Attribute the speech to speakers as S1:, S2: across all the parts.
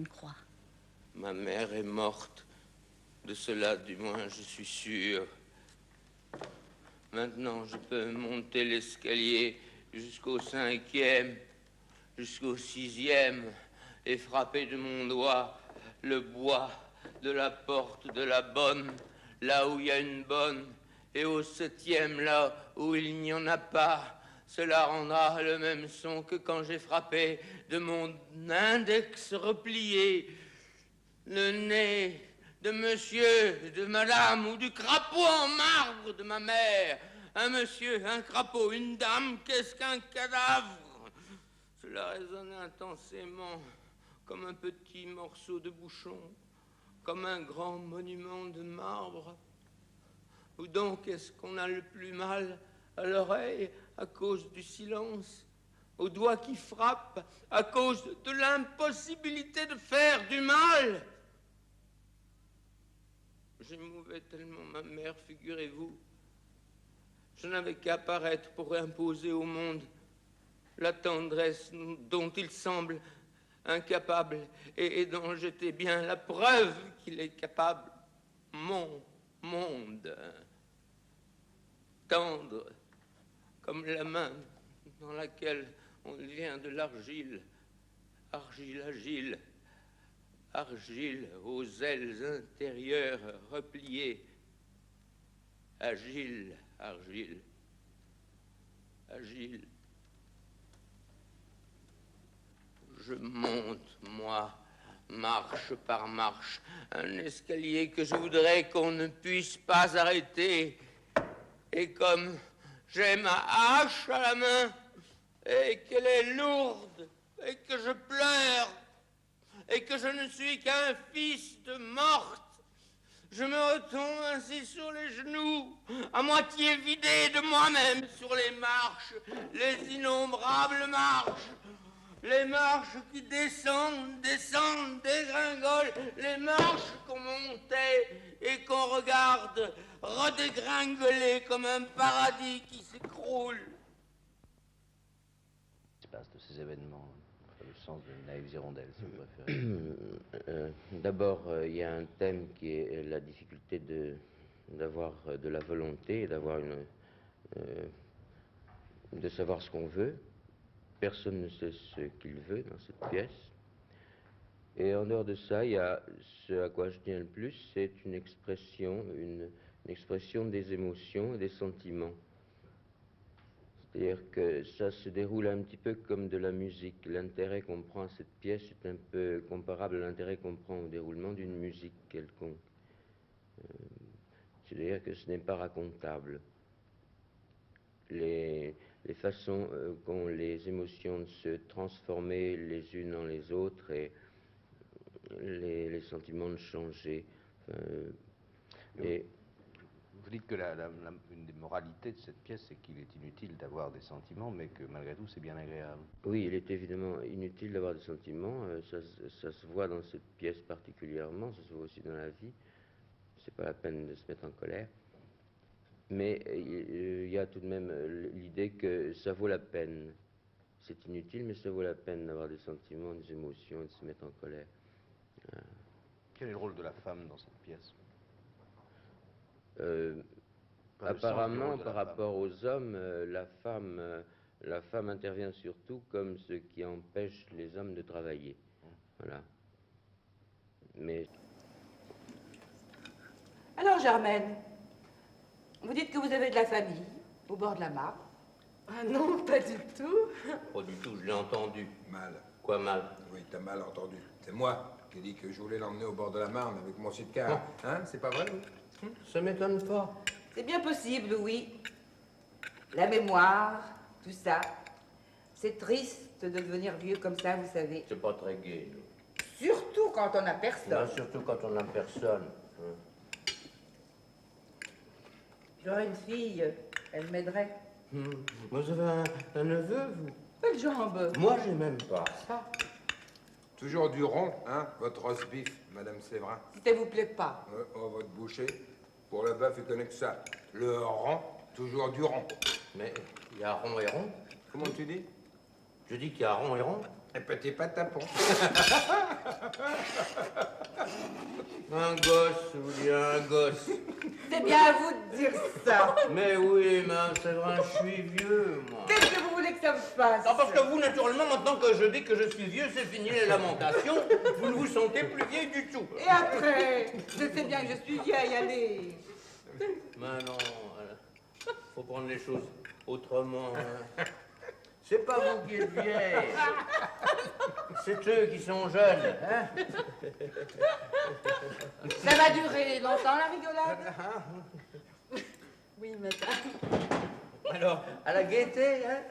S1: crois.
S2: Ma mère est morte. De cela, du moins, je suis sûr. Maintenant, je peux monter l'escalier jusqu'au 5e, jusqu'au 6e, et frapper de mon doigt le bois de la porte de la bonne, là où il y a une bonne, et au 7e, là où il n'y en a pas. Cela rendra le même son que quand j'ai frappé de mon index replié le nez de monsieur, de madame, ou du crapaud en marbre de ma mère. Un monsieur, un crapaud, une dame, qu'est-ce qu'un cadavre? Cela résonne intensément, comme un petit morceau de bouchon, comme un grand monument de marbre. Ou donc est-ce qu'on a le plus mal à l'oreille à cause du silence, au doigt qui frappe à cause de l'impossibilité de faire du mal? J'émouvais tellement ma mère, figurez-vous. Je n'avais qu'à paraître pour imposer au monde la tendresse dont il semble incapable et dont j'étais bien la preuve qu'il est capable. Mon monde, tendre comme la main dans laquelle on vient de l'argile, argile agile, argile aux ailes intérieures repliées, agile, argile, agile. Je monte, moi, marche par marche, un escalier que je voudrais qu'on ne puisse pas arrêter. Et comme j'ai ma hache à la main, et qu'elle est lourde, et que je pleure, et que je ne suis qu'un fils de morte, je me retombe ainsi sur les genoux, à moitié vidé de moi-même sur les marches, les innombrables marches, les marches qui descendent, descendent, dégringolent, les marches qu'on montait et qu'on regarde redégringoler comme un paradis qui s'écroule.
S3: Se passe de ces événements, le sens de Naïves Hirondelles, si vous préférez. D'abord, il y a un thème qui est la difficulté d'avoir de la volonté, d'avoir de savoir ce qu'on veut. Personne ne sait ce qu'il veut dans cette pièce. Et en dehors de ça, il y a ce à quoi je tiens le plus, c'est une expression des émotions et des sentiments. C'est-à-dire que ça se déroule un petit peu comme de la musique. L'intérêt qu'on prend à cette pièce est un peu comparable à l'intérêt qu'on prend au déroulement d'une musique quelconque. C'est-à-dire que ce n'est pas racontable. Les façons qu'ont les émotions de se transformer les unes en les autres et les sentiments de changer.
S4: Vous dites que une des moralités de cette pièce, c'est qu'il est inutile d'avoir des sentiments, mais que malgré tout, c'est bien agréable.
S3: Oui, il est évidemment inutile d'avoir des sentiments. Ça se voit dans cette pièce particulièrement, ça se voit aussi dans la vie. C'est pas la peine de se mettre en colère. Mais il y a tout de même l'idée que ça vaut la peine. C'est inutile, mais ça vaut la peine d'avoir des sentiments, des émotions, et de se mettre en colère.
S4: Quel est le rôle de la femme dans cette pièce?
S3: Apparemment, par rapport aux hommes, la femme intervient surtout comme ce qui empêche les hommes de travailler. Voilà. Mais...
S5: Alors, Germaine, vous dites que vous avez de la famille au bord de la mare?
S6: Ah non, pas du tout.
S2: Pas du tout, je l'ai entendu.
S7: Mal.
S2: Quoi mal?
S7: Oui, t'as mal entendu. C'est moi qui ai dit que je voulais l'emmener au bord de la Marne avec mon sidecar. Hein, c'est pas vrai, oui?
S2: Ça m'étonne pas.
S5: C'est bien possible, oui. La mémoire, tout ça. C'est triste de devenir vieux comme ça, vous savez.
S2: C'est pas très gai.
S5: Surtout quand on n'a personne.
S2: Non, surtout quand on n'a personne.
S5: J'aurais une fille, elle m'aiderait.
S2: Vous avez un neveu, vous?
S5: Quelle jambe?
S2: Moi, j'ai même pas ça.
S7: Toujours du rond, hein, votre roast beef, Madame Séverin.
S5: Si ça vous plaît pas.
S7: Votre boucher, pour le bœuf, il connaît que ça. Le rond, toujours du rond.
S2: Mais il y a rond et rond.
S7: Comment tu dis?
S2: Je dis qu'il y a rond et rond.
S7: Un petit patapon.
S2: Un gosse, vous dites un gosse.
S5: C'est bien à vous de dire ça.
S2: Mais oui, Mme Séverin, je suis vieux, moi.
S5: Qu'est-ce que vous voulez que ça me fasse?
S2: Non, parce que vous, naturellement, maintenant que je dis que je suis vieux, c'est fini les lamentations. Vous ne vous sentez plus vieille du tout.
S5: Et après, je sais bien que je suis vieille, allez.
S2: Mais non, faut prendre les choses autrement. Hein. C'est pas vous qui êtes vieille. C'est eux qui sont jeunes. Hein.
S5: Ça va durer longtemps, la rigolade?
S6: Oui, madame.
S2: Alors, à la gaieté, hein.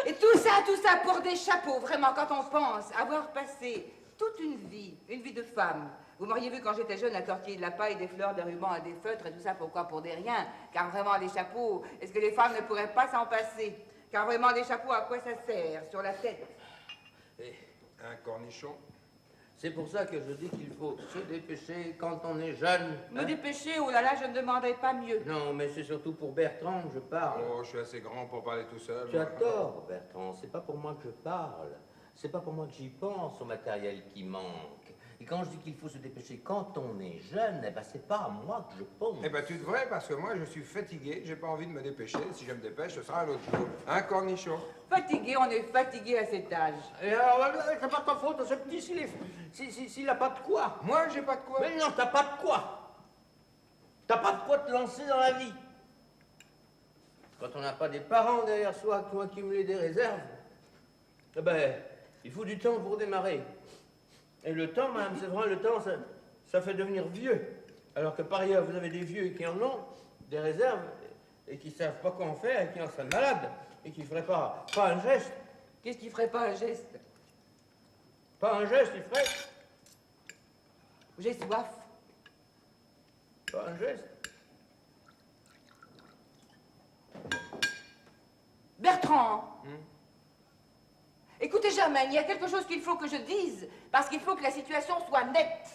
S5: Et tout ça pour des chapeaux, vraiment, quand on pense avoir passé toute une vie de femme. Vous m'auriez vu quand j'étais jeune à tortiller de la paille, des fleurs, des rubans et des feutres et tout ça, pourquoi? Pour des riens. Car vraiment, les chapeaux, est-ce que les femmes ne pourraient pas s'en passer? Car vraiment, les chapeaux, à quoi ça sert? Sur la tête?
S7: Un cornichon.
S2: C'est pour ça que je dis qu'il faut se dépêcher quand on est jeune.
S5: Me dépêcher, oh là là, je ne demanderais pas mieux.
S2: Non, mais c'est surtout pour Bertrand que je parle.
S7: Oh, je suis assez grand pour parler tout seul.
S2: Tu as tort, Bertrand. C'est pas pour moi que je parle. C'est pas pour moi que j'y pense au matériel qui manque. Et quand je dis qu'il faut se dépêcher quand on est jeune, eh ben c'est pas à moi que je pense.
S7: Eh ben tu devrais, parce que moi je suis fatigué, j'ai pas envie de me dépêcher. Si je me dépêche, ce sera un autre jour. Un cornichon.
S5: Fatigué, on est fatigué à cet âge.
S2: Et alors, c'est pas ta faute, ce petit, s'il a pas de quoi.
S7: Moi, j'ai pas de quoi.
S2: Mais non, t'as pas de quoi. T'as pas de quoi te lancer dans la vie. Quand on n'a pas des parents derrière soi qui ont accumulé des réserves, eh ben, il faut du temps pour démarrer. Et le temps, Madame Séverin, le temps, ça fait devenir vieux. Alors que par ailleurs, vous avez des vieux qui en ont, des réserves, et qui savent pas quoi en faire, et qui en seraient malades, et qui feraient pas un geste.
S5: Qu'est-ce qui ferait pas un geste?
S2: Pas un geste, ils feraient.
S5: J'ai soif.
S2: Pas un geste.
S5: Bertrand! Écoutez, Germaine, il y a quelque chose qu'il faut que je dise, parce qu'il faut que la situation soit nette.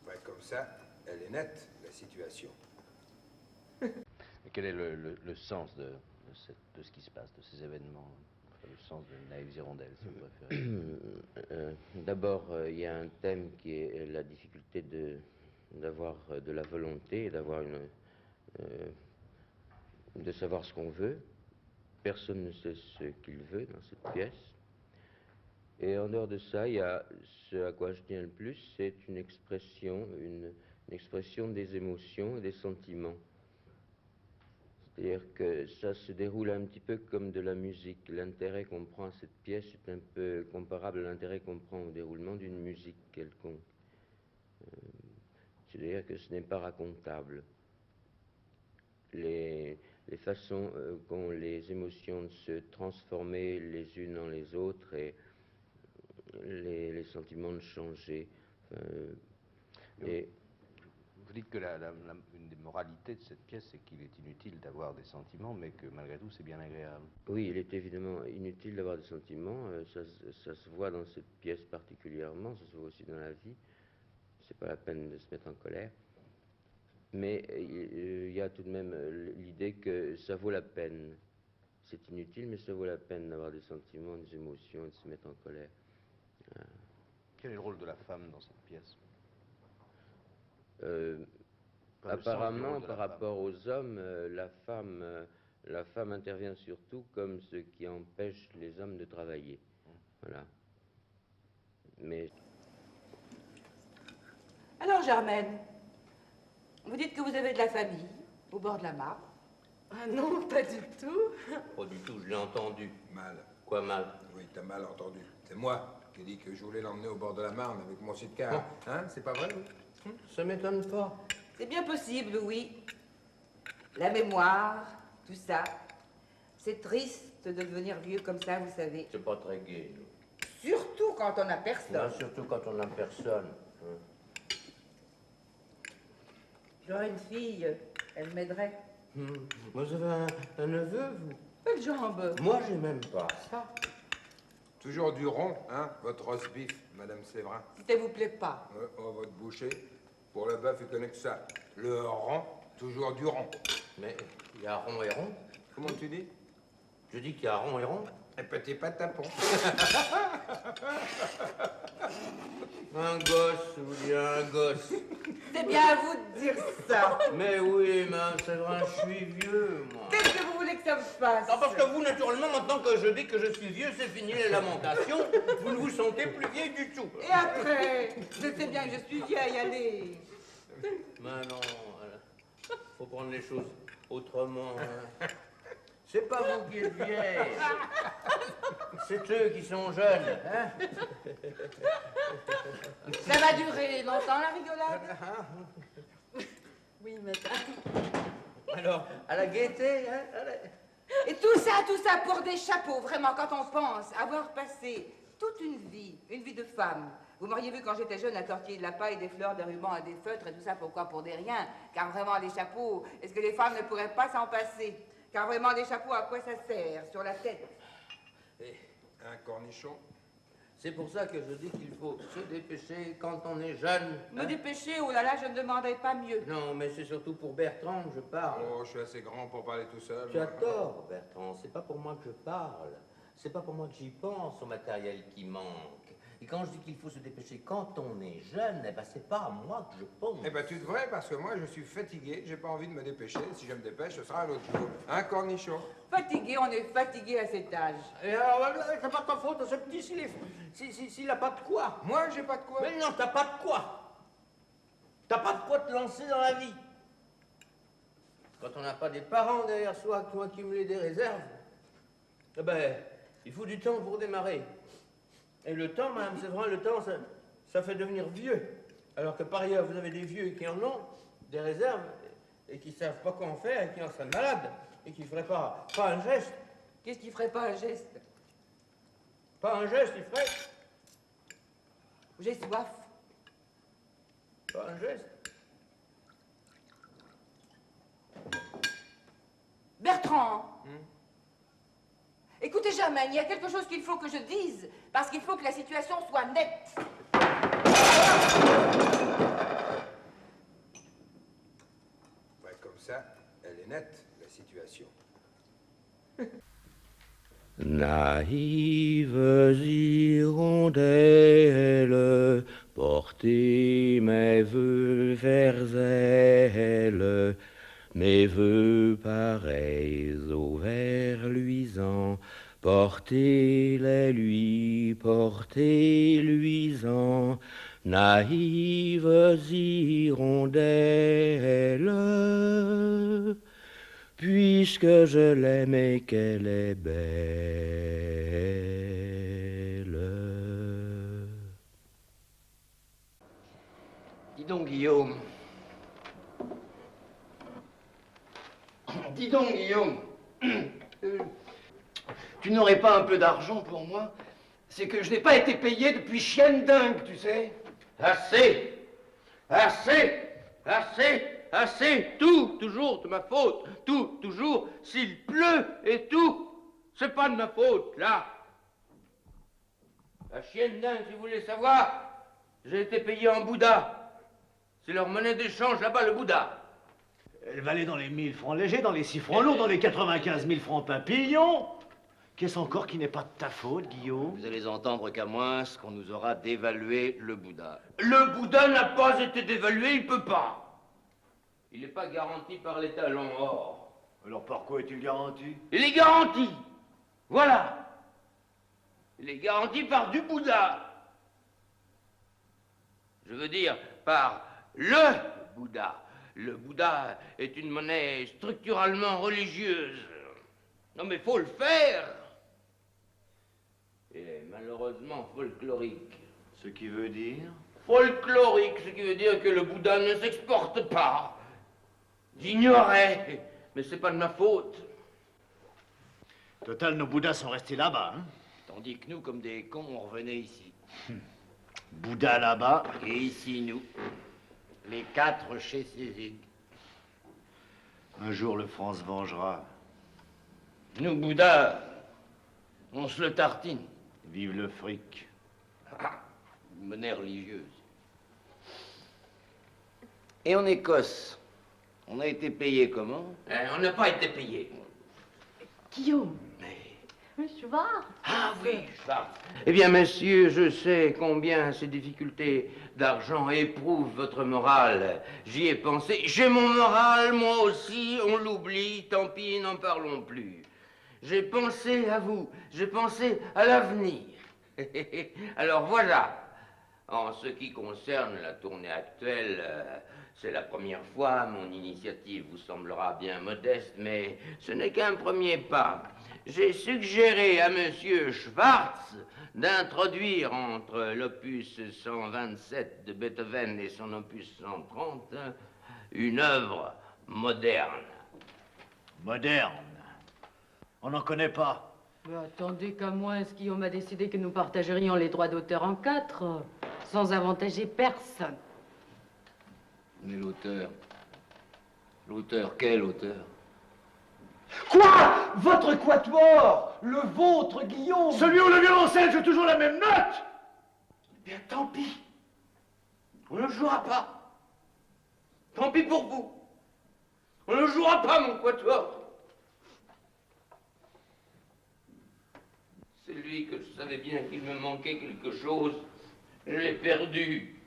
S7: Ouais, comme ça, elle est nette, la situation.
S4: Mais quel est le sens de ce qui se passe, de ces événements, le sens de Naïves Hirondelles, si vous préférez?
S3: D'abord, il y a un thème qui est la difficulté d'avoir de la volonté, d'avoir de savoir ce qu'on veut. Personne ne sait ce qu'il veut dans cette pièce. Et en dehors de ça, il y a ce à quoi je tiens le plus, c'est une expression des émotions et des sentiments. C'est-à-dire que ça se déroule un petit peu comme de la musique. L'intérêt qu'on prend à cette pièce est un peu comparable à l'intérêt qu'on prend au déroulement d'une musique quelconque. C'est-à-dire que ce n'est pas racontable. Les façons qu'ont les émotions de se transformer les unes en les autres et les sentiments de changer.
S4: Vous dites que une des moralités de cette pièce, c'est qu'il est inutile d'avoir des sentiments, mais que malgré tout, c'est bien agréable.
S3: Oui, il est évidemment inutile d'avoir des sentiments. Ça se voit dans cette pièce particulièrement, ça se voit aussi dans la vie. C'est pas la peine de se mettre en colère. Mais il y a tout de même l'idée que ça vaut la peine. C'est inutile, mais ça vaut la peine d'avoir des sentiments, des émotions et de se mettre en colère.
S4: Quel est le rôle de la femme dans cette pièce?
S3: Apparemment, par rapport aux hommes, la femme intervient surtout comme ce qui empêche les hommes de travailler. Voilà. Mais...
S5: Alors, Germaine, vous dites que vous avez de la famille au bord de la mare.
S6: Ah non, pas du tout.
S2: Pas du tout, je l'ai entendu.
S7: Mal.
S2: Quoi mal?
S7: Oui, t'as mal entendu. C'est moi qui ai dit que je voulais l'emmener au bord de la Marne avec mon sidecar. Hein, c'est pas vrai, oui?
S2: Ça m'étonne pas.
S5: C'est bien possible, oui. La mémoire, tout ça. C'est triste de devenir vieux comme ça, vous savez.
S2: C'est pas très gai.
S5: Surtout quand on n'a personne.
S2: Non, surtout quand on n'a personne.
S5: J'aurais une fille, elle m'aiderait.
S2: Vous avez un neveu, vous?
S5: Belle jambe.
S2: Moi, j'ai même pas ça.
S7: Toujours du rond, hein, votre roast beef, Madame Séverin.
S5: Si ça vous plaît pas.
S7: Votre boucher, pour le bœuf, il connaît que ça. Le rond, toujours du rond.
S2: Mais il y a rond et rond.
S7: Comment tu dis?
S2: Je dis qu'il y a rond et rond.
S7: Un petit patapon.
S2: Un gosse, vous dites un gosse.
S5: C'est bien à vous de dire ça.
S2: Mais oui, mais c'est vrai, je suis vieux, moi.
S5: Qu'est-ce que vous voulez que ça me fasse?
S2: Non, parce que vous, naturellement, maintenant que je dis que je suis vieux, c'est fini les lamentations. Vous ne vous sentez plus vieille du tout.
S5: Et après? Je sais bien que je suis vieille, allez.
S2: Mais non, faut prendre les choses autrement. Hein. C'est pas vous qui êtes vieille. C'est eux qui sont jeunes. Hein?
S5: Ça va durer longtemps, la rigolade?
S6: Oui, madame.
S2: Alors, à la gaieté, hein?
S5: Et tout ça pour des chapeaux, vraiment, quand on pense avoir passé toute une vie de femme. Vous m'auriez vu quand j'étais jeune à tortiller de la paille, des fleurs, des rubans, des feutres et tout ça, pourquoi? Pour des riens. Car vraiment, les chapeaux, est-ce que les femmes ne pourraient pas s'en passer? Car vraiment, les chapeaux, à quoi ça sert? Sur la tête.
S7: Un cornichon.
S2: C'est pour ça que je dis qu'il faut se dépêcher quand on est jeune.
S5: Me dépêcher, oh là là, je ne demanderais pas mieux.
S2: Non, mais c'est surtout pour Bertrand que je parle.
S7: Oh, je suis assez grand pour parler tout seul.
S2: Tu as tort, Bertrand. C'est pas pour moi que je parle. C'est pas pour moi que j'y pense au matériel qui manque. Et quand je dis qu'il faut se dépêcher quand on est jeune, eh ben c'est pas à moi que je pense.
S7: Eh ben tu devrais, parce que moi je suis fatigué, j'ai pas envie de me dépêcher. Si je me dépêche, ce sera un autre jour. Un cornichon.
S5: Fatigué, on est fatigué à cet âge.
S2: Et alors, c'est pas ta faute, ce petit s'il a pas de quoi.
S7: Moi, j'ai pas de quoi.
S2: Mais non, t'as pas de quoi. T'as pas de quoi te lancer dans la vie. Quand on n'a pas des parents derrière soi qui ont accumulé des réserves, eh ben, il faut du temps pour démarrer. Et le temps, madame Séverin, le temps, ça fait devenir vieux. Alors que par ailleurs, vous avez des vieux qui en ont, des réserves, et qui savent pas quoi en faire, et qui en seraient malades, et qui ne feraient pas un geste.
S5: Qu'est-ce qui ferait pas un geste?
S2: Pas un geste, il ferait.
S5: J'ai soif.
S2: Pas un geste.
S5: Bertrand! Écoutez, Germaine, il y a quelque chose qu'il faut que je dise, parce qu'il faut que la situation soit nette.
S7: Ouais, comme ça, elle est nette, la situation.
S3: Naïves hirondelles, portez mes vœux vers elle, mes vœux pareils aux vers luisants, portez-les lui, portez-luisants, naïves hirondelles, puisque je l'aime et qu'elle est belle.
S1: Dis donc, Guillaume. Dis donc, Guillaume. Tu n'aurais pas un peu d'argent pour moi? C'est que je n'ai pas été payé depuis chienne dingue, tu sais.
S2: Assez! Assez! Assez! Assez! Tout, toujours de ma faute! Tout, toujours, s'il pleut et tout! C'est pas de ma faute, là! La chienne dingue, si vous voulez savoir, j'ai été payé en Bouddha. C'est leur monnaie d'échange là-bas, le Bouddha.
S8: Elle valait dans les 1000 francs légers, dans les 6 francs lourds, dans les 95 000 francs papillons. Qu'est-ce encore qui n'est pas de ta faute, Guillaume?
S1: Vous allez entendre qu'à moins qu'on nous aura dévalué le Bouddha.
S2: Le Bouddha n'a pas été dévalué, il peut pas. Il n'est pas garanti par l'étalon or.
S8: Alors par quoi est-il garanti?
S2: Il est garanti. Voilà. Il est garanti par du Bouddha. Je veux dire, par le Bouddha. Le Bouddha est une monnaie structurellement religieuse. Non mais faut le faire. Et malheureusement folklorique.
S8: Ce qui veut dire?
S2: Folklorique, ce qui veut dire que le Bouddha ne s'exporte pas. J'ignorais, mais c'est pas de ma faute.
S8: Total, nos Bouddhas sont restés là-bas, hein?
S1: Tandis que nous, comme des cons, on revenait ici.
S8: Bouddha là-bas.
S1: Et ici, nous, les 4 chez Cézig.
S8: Un jour, le franc se vengera.
S2: Nous, Bouddha, on se le tartine.
S8: Vive le fric.
S1: Une monnaie religieuse. Et en Écosse, on a été payé comment?
S2: On n'a pas été payé.
S6: Guillaume, Mais Schwartz.
S2: Ah oui, Schwartz. Eh bien, monsieur, je sais combien ces difficultés d'argent éprouvent votre morale. J'y ai pensé. J'ai mon moral, moi aussi, on l'oublie, tant pis, n'en parlons plus. J'ai pensé à vous, j'ai pensé à l'avenir. Alors voilà. En ce qui concerne la tournée actuelle, c'est la première fois, mon initiative vous semblera bien modeste, mais ce n'est qu'un premier pas. J'ai suggéré à monsieur Schwartz d'introduire entre l'opus 127 de Beethoven et son opus 130 une œuvre moderne.
S8: Moderne. On n'en connaît pas.
S6: Mais attendez qu'à moins, Guillaume a décidé que nous partagerions les droits d'auteur en 4, sans avantager personne.
S1: Mais l'auteur... L'auteur, quel auteur?
S8: Quoi? Votre quatuor? Le vôtre, Guillaume? Celui où le violoncelle joue toujours la même note?
S2: Eh bien, tant pis. On ne jouera pas. Tant pis pour vous. On ne jouera pas, mon quatuor. C'est lui que je savais bien qu'il me manquait quelque chose. Je l'ai perdu.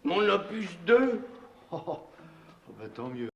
S2: Mon opus 2.
S8: Oh, ben tant mieux.